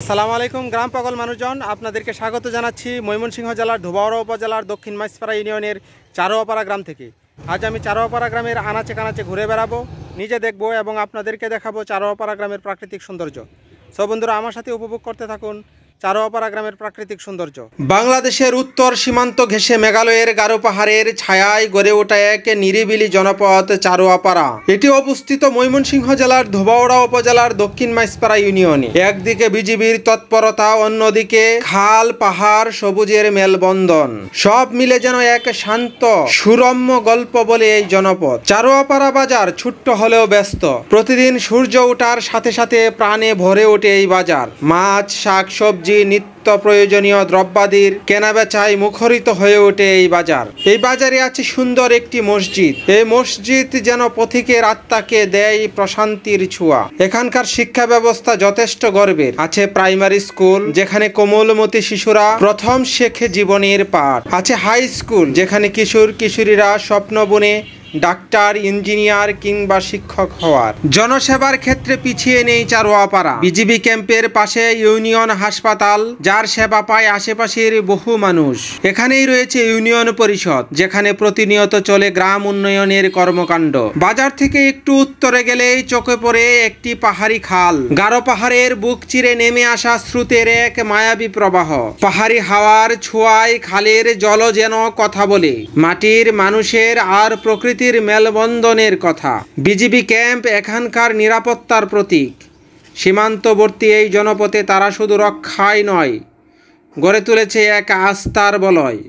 আসসালামু আলাইকুম গ্রাম পাগল মানুষজন, আপনাদেরকে স্বাগত জানাচ্ছি ময়মনসিংহ জেলার ধোবাউড়া উপজেলার দক্ষিণ মাইজপাড়া ইউনিয়নের চারোয়াপাড়া গ্রাম থেকে। আজ আমি চারোয়াপাড়া গ্রামের আনাচে কানাচে ঘুরে বেড়াবো, নিজে দেখবো এবং আপনাদেরকে দেখাবো চারোয়াপাড়া গ্রামের প্রাকৃতিক সৌন্দর্য। সব বন্ধুরা আমার সাথে উপভোগ করতে থাকুন চারোয়াপাড়া গ্রামের প্রাকৃতিক সৌন্দর্য। বাংলাদেশের উত্তর সীমান্ত ঘেঁষে মেঘালয়ের গারো পাহাড়ের ছায়ায় গড়ে ওঠা এক নিরিবিলি জনপদ চারোয়াপাড়া। এটি অবস্থিত ময়মনসিংহ জেলার ধোবাউড়া উপজেলার দক্ষিণ মাইজপাড়া ইউনিয়নে। একদিকে বিজিবির তৎপরতা, অন্যদিকে খাল পাহাড় সবুজের মেলবন্ধন, সব মিলে যেন এক শান্ত সুরম্য গল্প বলে এই জনপদ। চারোয়াপাড়া বাজার ছোট্ট হলেও ব্যস্ত। প্রতিদিন সূর্য ওঠার সাথে সাথে প্রাণে ভরে ওঠে এই বাজার। মাছ, শাক সবজি, নিত্য প্রয়োজনীয় দ্রব্যাদির কেনাবেচায় মুখরিত হয়ে ওঠে এই বাজার। এই বাজারে আছে সুন্দর একটি মসজিদ। এই মসজিদ যেন পথিকের আত্মাকে দেয় প্রশান্তির ছোঁয়া। এখানকার শিক্ষা ব্যবস্থা যথেষ্ট গর্বের। আছে প্রাইমারি স্কুল, যেখানে কোমলমতি শিশুরা প্রথম শেখে জীবনের পাঠ। আছে হাই স্কুল, যেখানে কিশোর কিশোরীরা স্বপ্ন বুনে ডাক্তার, ইঞ্জিনিয়ার কিংবা শিক্ষক হওয়ার। জনসেবার ক্ষেত্রে পিছিয়ে নেই চারোয়াপাড়া। বিজিবি ক্যাম্পের পাশে ইউনিয়ন হাসপাতাল, যার সেবা পায় আশেপাশের বহু মানুষ। এখানেই রয়েছে ইউনিয়ন পরিষদ, যেখানে প্রতিনিয়ত চলে গ্রাম উন্নয়নের কর্মকাণ্ড। বাজার থেকে একটু উত্তরে গেলেই চোখে পড়ে একটি পাহাড়ি খাল। গারো পাহাড়ের বুক চিরে নেমে আসা স্রোতের এক মায়াবী প্রবাহ। পাহাড়ি হাওয়ার ছোঁয়ায় খালের জল যেন কথা বলে মাটির, মানুষের আর প্রকৃতি মেলবন্ধনের কথা। বিজিবি ক্যাম্প এখানকার নিরাপত্তার প্রতীক। সীমান্তবর্তী এই জনপথে তারা শুধু রক্ষাই নয়, গড়ে তুলেছে এক আস্থার বলয়।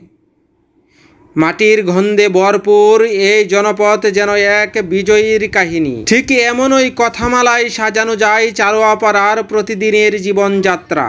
মাটির গন্ধে ভরপুর এই জনপথ যেন এক বিজয়ীর কাহিনী। ঠিক এমনই কথামালায় সাজানো যায় চারোয়াপাড়ার প্রতিদিনের জীবনযাত্রা।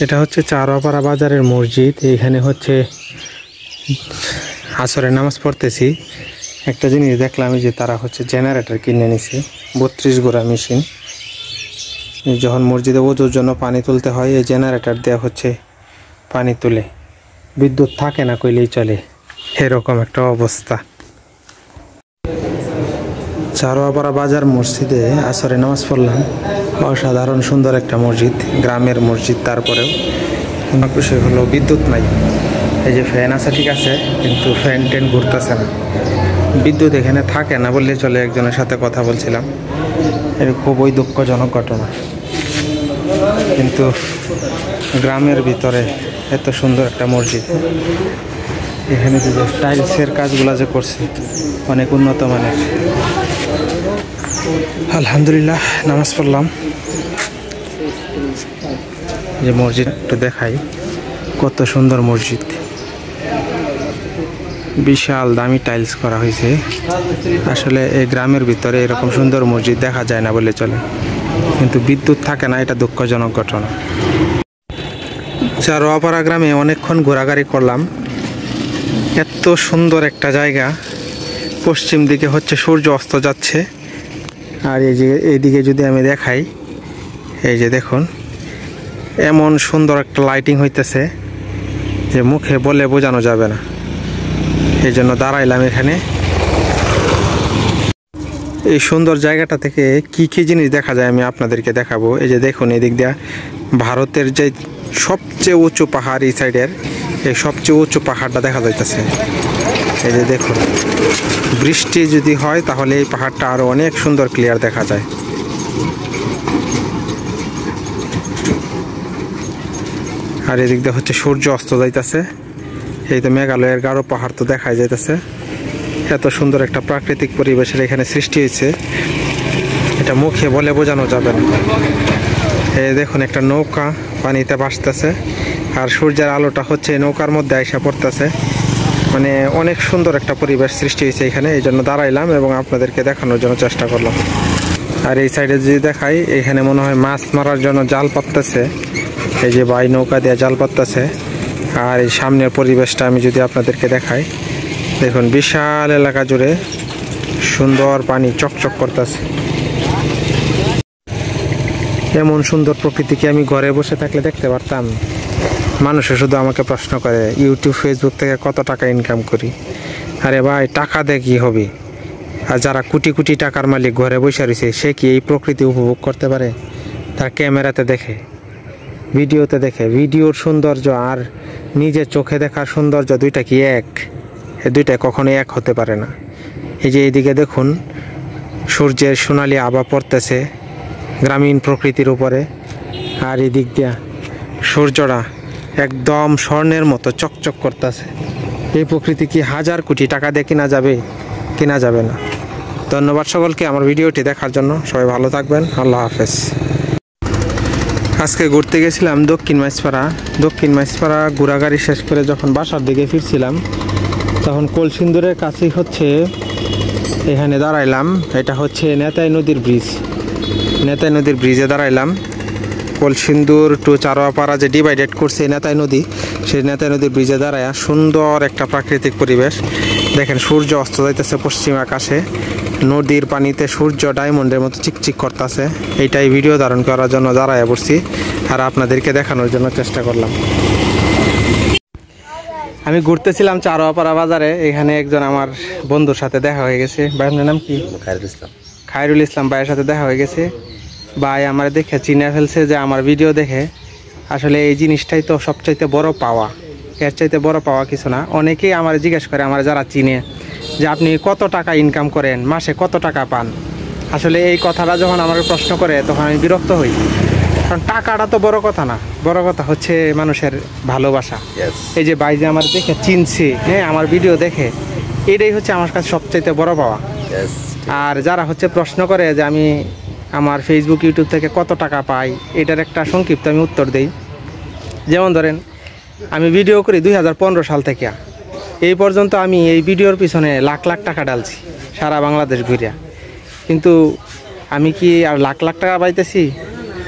এটা হচ্ছে চারোয়াপাড়া বাজারের মসজিদ। এখানে হচ্ছে আসরের নামাজ পড়তেছি। একটা জিনিস দেখলাম যে তারা হচ্ছে জেনারেটর কিনে নিছে, 32 গোড়া মেশিন। যখন মসজিদে ওজোর জন্য পানি তুলতে হয়, এই জেনারেটর দেওয়া হচ্ছে পানি তুলে। বিদ্যুৎ থাকে না কইলেই চলে, এরকম একটা অবস্থা। চারোয়াপাড়া বাজার মসজিদে আসরে নামাজ পড়লাম। অসাধারণ সুন্দর একটা মসজিদ, গ্রামের মসজিদ। তারপরেও বিষয় হলো বিদ্যুৎ নাই, এই যে ফ্যান আছে ঠিক আছে, কিন্তু ফ্যান টেন ঘুরতেছে না, বিদ্যুৎ এখানে থাকে না বললে চলে। একজনের সাথে কথা বলছিলাম, এর খুবই দুঃখজনক ঘটনা। কিন্তু গ্রামের ভিতরে এত সুন্দর একটা মসজিদ, এখানে যে টাইলসের কাজগুলো যে করছে অনেক উন্নত মানের। আলহামদুলিল্লাহ, নামাজ পড়লাম। যে মসজিদ একটু দেখাই, কত সুন্দর মসজিদ, বিশাল দামি টাইলস করা হয়েছে। আসলে এই গ্রামের ভিতরে এরকম সুন্দর মসজিদ দেখা যায় না বলে চলে, কিন্তু বিদ্যুৎ থাকে না, এটা দুঃখজনক ঘটনা। চারোয়াপাড়া গ্রামে অনেকক্ষণ ঘোরাঘুরি করলাম। এত সুন্দর একটা জায়গা, পশ্চিম দিকে হচ্ছে সূর্য অস্ত যাচ্ছে, আর এই যে এইদিকে যদি আমি দেখাই, এই যে দেখুন এমন সুন্দর একটা লাইটিং হইতেছে যে মুখে বলে বোঝানো যাবে না। এই জন্য দাঁড়াইলাম এখানে। এই সুন্দর জায়গাটা থেকে কি কি জিনিস দেখা যায় আমি আপনাদেরকে দেখাবো। এই যে দেখুন, এদিক দিয়ে ভারতের যে সবচেয়ে উঁচু পাহাড়, এই সাইডের এই সবচেয়ে উঁচু পাহাড়টা দেখা যাইতেছে। এই যে দেখুন, বৃষ্টি যদি হয় তাহলে এই পাহাড়টা আরো অনেক সুন্দর ক্লিয়ার দেখা যায়। আর এদিক দিয়ে হচ্ছে সূর্য অস্ত যাইতেছে। এই তো মেঘালয়ের গাঢ় পাহাড় তো দেখাই যাইতেছে। এত সুন্দর একটা প্রাকৃতিক পরিবেশের এখানে সৃষ্টি হয়েছে, এটা মুখে বলে বোঝানো যাবে না। এই দেখুন, একটা নৌকা পানিতে ভাসতেছে, আর সূর্যের আলোটা হচ্ছে নৌকার মধ্যে আইসা পড়তেছে। মানে অনেক সুন্দর একটা পরিবেশ সৃষ্টি হয়েছে এখানে, এই জন্য দাঁড়াইলাম এবং আপনাদেরকে দেখানোর জন্য চেষ্টা করলাম। আর এই সাইডে যদি দেখাই, এখানে মনে হয় মাছ মারার জন্য জাল পাততেছে। এই যে ভাই নৌকা দিয়ে জাল পাততেছে। আর এই সামনের পরিবেশটা আমি যদি আপনাদেরকে দেখাই, দেখুন বিশাল এলাকা জুড়ে সুন্দর পানি চকচক করতেছে। এমন সুন্দর প্রকৃতিকে আমি ঘরে বসে থাকলে দেখতে পারতাম। মানুষে শুধু আমাকে প্রশ্ন করে, ইউটিউব ফেসবুক থেকে কত টাকা ইনকাম করি। আরে ভাই, টাকা দিয়ে কী হবে? আর যারা কোটি কোটি টাকার মালিক ঘরে বসে রয়েছে, সে কি এই প্রকৃতি উপভোগ করতে পারে? তার ক্যামেরাতে দেখে, ভিডিওতে দেখে। ভিডিওর সৌন্দর্য আর নিজের চোখে দেখার সৌন্দর্য দুইটা কি এক? এই দুইটা কখনোই এক হতে পারে না। এই যে এইদিকে দেখুন, সূর্যের সোনালি আভা পড়তেছে গ্রামীণ প্রকৃতির উপরে, আর এই দিক দিয়া সূর্যটা একদম স্বর্ণের মতো চকচক করতেছে। এই প্রকৃতি কি হাজার কোটি টাকা দিয়ে কেনা যাবে? কেনা যাবে না। ধন্যবাদ সকলকে আমার ভিডিওটি দেখার জন্য। সবাই ভালো থাকবেন। আল্লাহ হাফেজ। আজকে ঘুরতে গেছিলাম দক্ষিণ মাইজপাড়া। দক্ষিণ মাইজপাড়া ঘোরাঘুরি শেষ করে যখন বাসার দিকে ফিরছিলাম, তখন কলসিন্দুরের কাছেই হচ্ছে এখানে দাঁড়াইলাম। এটা হচ্ছে নেতাই নদীর ব্রিজ। নেতাই নদীর ব্রিজে দাঁড়াইলাম। কলসিন্দুর টু চারোয়াপাড়া যে ডিভাইডেড করছে নেতাই নদী, সেই নেতাই নদীর ব্রিজে দাঁড়ায় সুন্দর একটা প্রাকৃতিক পরিবেশ। দেখেন সূর্য অস্ত যাইতেছে পশ্চিম আকাশে, নদীর পানিতে সূর্য ডায়মন্ডের মতো চিকচিক করতেছে। এইটাই ভিডিও ধারণ করার জন্য দাঁড়ায় পড়ছি, আর আপনাদেরকে দেখানোর জন্য চেষ্টা করলাম। আমি ঘুরতেছিলাম চারোয়াপাড়া বাজারে, এখানে একজন আমার বন্ধুর সাথে দেখা হয়ে গেছে। ভাইয়ের নাম কি? খায়রুল ইসলাম। খায়রুল ইসলাম ভাইয়ের সাথে দেখা হয়ে গেছে। ভাই আমার দেখে চিনে ফেলছে যে আমার ভিডিও দেখে। আসলে এই জিনিসটাই তো সবচাইতে বড় পাওয়া, এর চাইতে বড় পাওয়া কিছু না। অনেকেই আমার জিজ্ঞেস করে, আমার যারা চিনে, যে আপনি কত টাকা ইনকাম করেন, মাসে কত টাকা পান। আসলে এই কথাটা যখন আমার প্রশ্ন করে, তখন আমি বিরক্ত হই। কারণ টাকাটা তো বড় কথা না, বড় কথা হচ্ছে মানুষের ভালোবাসা। এই যে ভাই যে আমার দেখে চিনছে, হ্যাঁ, আমার ভিডিও দেখে, এটাই হচ্ছে আমার কাছে সবচাইতে বড় পাওয়া। আর যারা হচ্ছে প্রশ্ন করে যে আমি আমার ফেসবুক ইউটিউব থেকে কত টাকা পাই, এটার একটা সংক্ষিপ্ত আমি উত্তর দেই। যেমন ধরেন, আমি ভিডিও করি 2015 সাল থেকে এই পর্যন্ত। আমি এই ভিডিওর পিছনে লাখ লাখ টাকা ডালছি সারা বাংলাদেশ ঘুরিয়া, কিন্তু আমি কি আর লাখ লাখ টাকা পাইতেছি?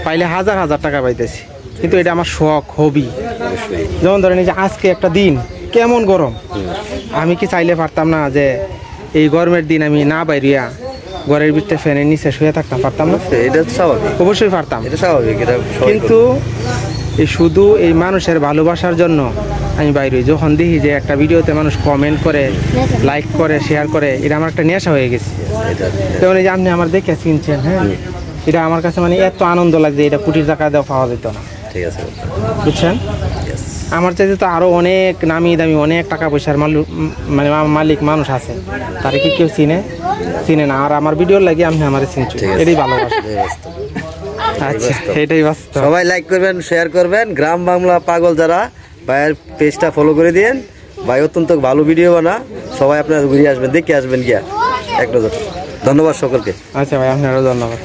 পাইলে হাজার হাজার টাকা পাইতেছি, কিন্তু এটা আমার শখ, হবি। যেমন ধরেন, এই যে আজকে একটা দিন কেমন গরম, আমি কি চাইলে পারতাম না যে এই গরমের দিন আমি না বাইরিয়া ঘরের ভিতরে ফ্যানের নিচে শুয়ে থাকতাম? পারতাম না? এটা স্বাভাবিক, অবশ্যই পারতাম, এটা স্বাভাবিক। কিন্তু এই শুধু এই মানুষের ভালোবাসার জন্য আমি বাইরে যখন দেখি যে একটা ভিডিওতে মানুষ কমেন্ট করে, লাইক করে, শেয়ার করে, এটা আমার একটা নেশা হয়ে গেছে। যেমন এই যে আপনি আমার দেখে চিনছেন, হ্যাঁ, এটা আমার কাছে মানে এত আনন্দ লাগছে, এটা কোটি টাকা দেওয়া পাওয়া যেত না। ঠিক আছে, বুঝছেন? আমার চাইতে তো আরো অনেক নামি দামি অনেক টাকা পয়সার মানে মালিক মানুষ আছে, তারা কি কেউ চিনে না। আর আমার ভিডিওর লাগে আমি আমার চিনছি, এটাই ভালোবাসা। আচ্ছা, এটাই বাস্তব। সবাই লাইক করবেন, শেয়ার করবেন। গ্রাম বাংলা পাগল যারা, ভাইয়ের পেজটা ফলো করে দিয়েন। ভাই অত্যন্ত ভালো ভিডিও বানা, সবাই আপনারা ঘুরে আসবেন, দেখে আসবেন গিয়া এক নজর। ধন্যবাদ সকলকে। আচ্ছা ভাই, আপনারও ধন্যবাদ।